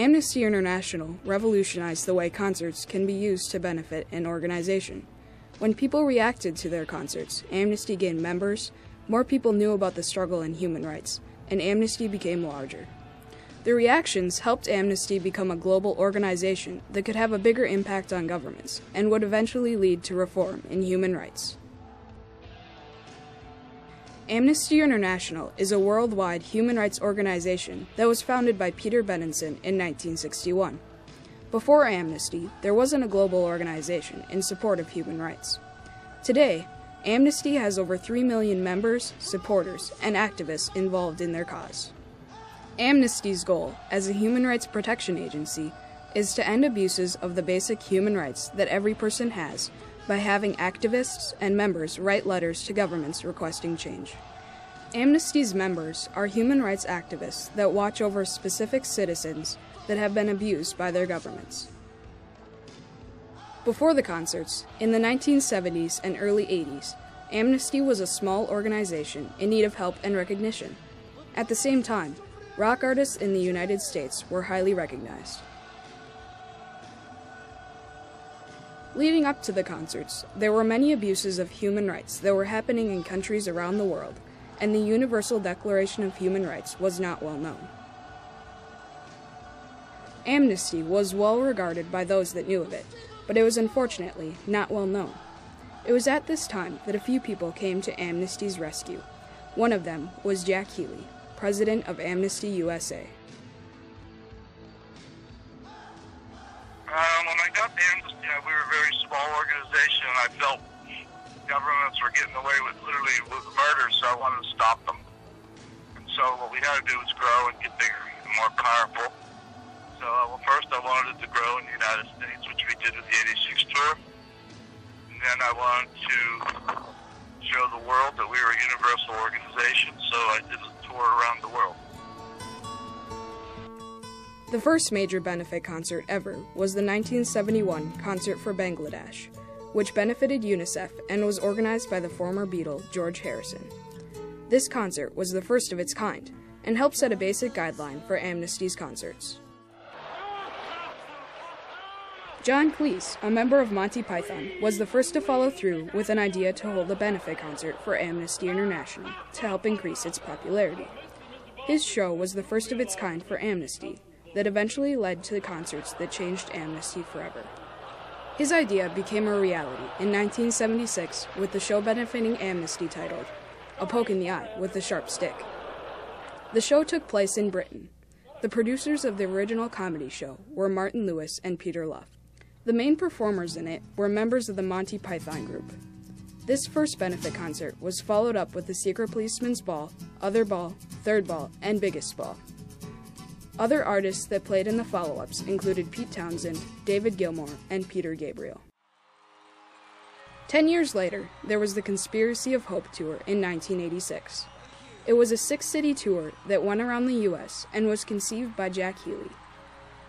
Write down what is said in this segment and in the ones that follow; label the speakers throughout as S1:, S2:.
S1: Amnesty International revolutionized the way concerts can be used to benefit an organization. When people reacted to their concerts, Amnesty gained members, more people knew about the struggle in human rights, and Amnesty became larger. The reactions helped Amnesty become a global organization that could have a bigger impact on governments, and would eventually lead to reform in human rights. Amnesty International is a worldwide human rights organization that was founded by Peter Benenson in 1961. Before Amnesty, there wasn't a global organization in support of human rights. Today, Amnesty has over 3 million members, supporters, and activists involved in their cause. Amnesty's goal, as a human rights protection agency, is to end abuses of the basic human rights that every person has by having activists and members write letters to governments requesting change. Amnesty's members are human rights activists that watch over specific citizens that have been abused by their governments. Before the concerts, in the 1970s and early 80s, Amnesty was a small organization in need of help and recognition. At the same time, rock artists in the United States were highly recognized. Leading up to the concerts, there were many abuses of human rights that were happening in countries around the world, and the Universal Declaration of Human Rights was not well known. Amnesty was well regarded by those that knew of it, but it was unfortunately not well known. It was at this time that a few people came to Amnesty's rescue. One of them was Jack Healey, president of Amnesty USA.
S2: When I got to Amnesty, we were a very small organization, and I felt governments were getting away with murder, so I wanted to stop them. And so what we had to do was grow and get bigger and more powerful. So first I wanted it to grow in the United States, which we did with the 86 tour. And then I wanted to show the world that we were a universal organization, so I did a tour around the world.
S1: The first major benefit concert ever was the 1971 Concert for Bangladesh, which benefited UNICEF and was organized by the former Beatle George Harrison. This concert was the first of its kind, and helped set a basic guideline for Amnesty's concerts. John Cleese, a member of Monty Python, was the first to follow through with an idea to hold a benefit concert for Amnesty International to help increase its popularity. His show was the first of its kind for Amnesty, that eventually led to the concerts that changed Amnesty forever. His idea became a reality in 1976 with the show benefiting Amnesty titled A Poke in the Eye with a Sharp Stick. The show took place in Britain. The producers of the original comedy show were Martin Lewis and Peter Luff. The main performers in it were members of the Monty Python group. This first benefit concert was followed up with the Secret Policeman's Ball, Other Ball, Third Ball, and Biggest Ball. Other artists that played in the follow-ups included Pete Townsend, David Gilmour, and Peter Gabriel. 10 years later, there was the Conspiracy of Hope tour in 1986. It was a 6-city tour that went around the U.S. and was conceived by Jack Healey.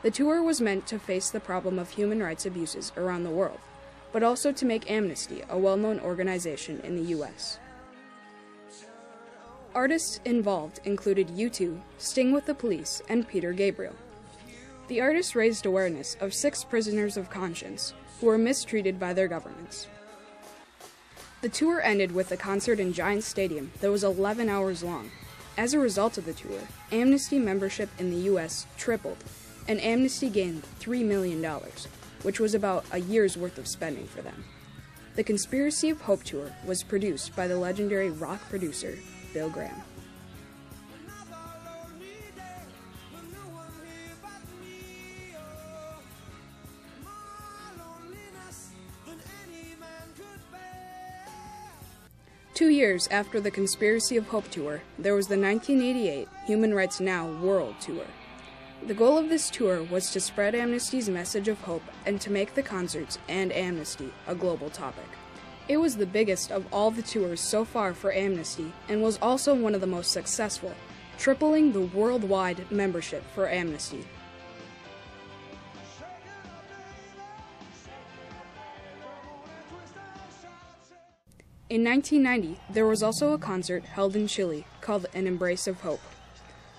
S1: The tour was meant to face the problem of human rights abuses around the world, but also to make Amnesty a well-known organization in the U.S. Artists involved included U2, Sting with the Police, and Peter Gabriel. The artists raised awareness of 6 prisoners of conscience who were mistreated by their governments. The tour ended with a concert in Giant Stadium that was 11 hours long. As a result of the tour, Amnesty membership in the U.S. tripled, and Amnesty gained $3 million, which was about a year's worth of spending for them. The Conspiracy of Hope tour was produced by the legendary rock producer Bill Graham. Two years after the Conspiracy of Hope tour, there was the 1988 Human Rights Now World Tour. The goal of this tour was to spread Amnesty's message of hope and to make the concerts and Amnesty a global topic. It was the biggest of all the tours so far for Amnesty and was also one of the most successful, tripling the worldwide membership for Amnesty. In 1990, there was also a concert held in Chile called An Embrace of Hope.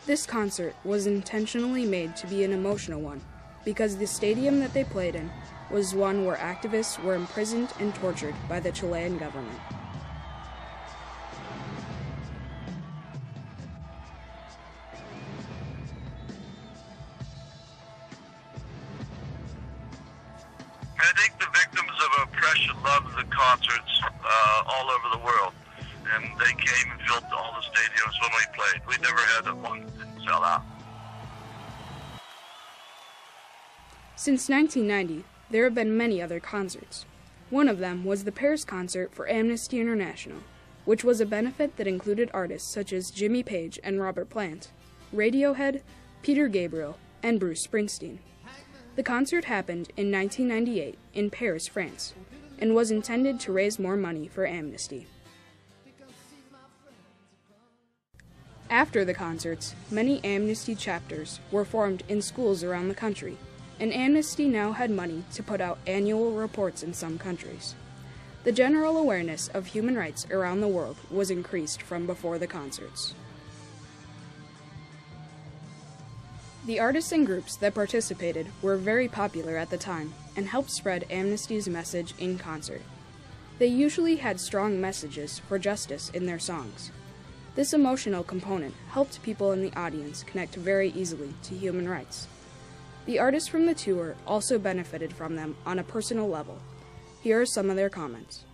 S1: This concert was intentionally made to be an emotional one, because the stadium that they played in was one where activists were imprisoned and tortured by the Chilean government.
S2: I think the victims of oppression loved the concerts all over the world, and they came and filled all the stadiums when we played. We never had one that didn't sell out.
S1: Since 1990, there have been many other concerts. One of them was the Paris concert for Amnesty International, which was a benefit that included artists such as Jimmy Page and Robert Plant, Radiohead, Peter Gabriel, and Bruce Springsteen. The concert happened in 1998 in Paris, France, and was intended to raise more money for Amnesty. After the concerts, many Amnesty chapters were formed in schools around the country, and Amnesty now had money to put out annual reports in some countries. The general awareness of human rights around the world was increased from before the concerts. The artists and groups that participated were very popular at the time and helped spread Amnesty's message in concert. They usually had strong messages for justice in their songs. This emotional component helped people in the audience connect very easily to human rights. The artists from the tour also benefited from them on a personal level. Here are some of their comments.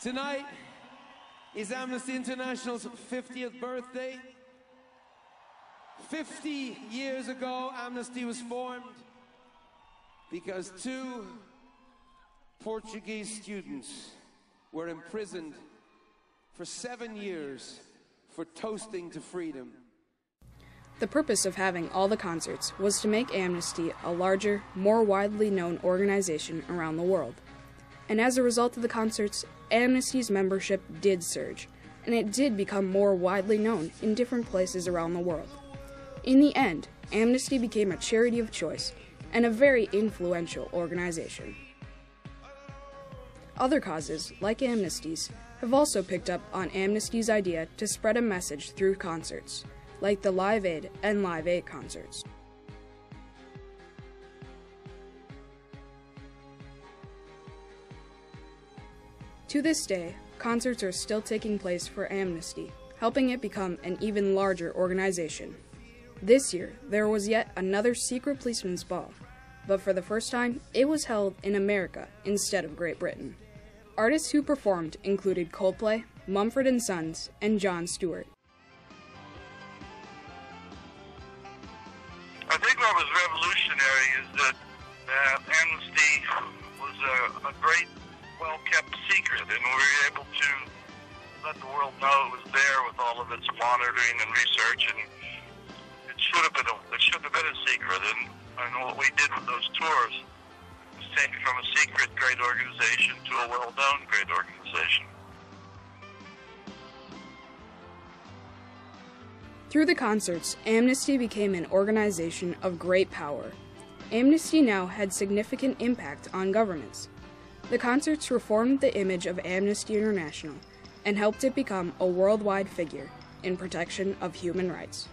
S3: Tonight is Amnesty International's 50th birthday. 50 years ago, Amnesty was formed because 2 Portuguese students were imprisoned for 7 years for toasting to freedom.
S1: The purpose of having all the concerts was to make Amnesty a larger, more widely known organization around the world. And as a result of the concerts, Amnesty's membership did surge, and it did become more widely known in different places around the world. In the end, Amnesty became a charity of choice and a very influential organization. Other causes, like Amnesty's, have also picked up on Amnesty's idea to spread a message through concerts, like the Live Aid and Live 8 concerts. To this day, concerts are still taking place for Amnesty, helping it become an even larger organization. This year, there was yet another secret policeman's ball, but for the first time, it was held in America instead of Great Britain. Artists who performed included Coldplay, Mumford & Sons, and Jon Stewart.
S2: I think what was revolutionary is that Amnesty was a great, well-kept secret, and we were able to let the world know it was there with all of its monitoring and research, and it shouldn't have been a secret. And what we did with those tours was take it from a secret great organization to a well-known great organization.
S1: Through the concerts, Amnesty became an organization of great power. Amnesty now had significant impact on governments. The concerts reformed the image of Amnesty International and helped it become a worldwide figure in protection of human rights.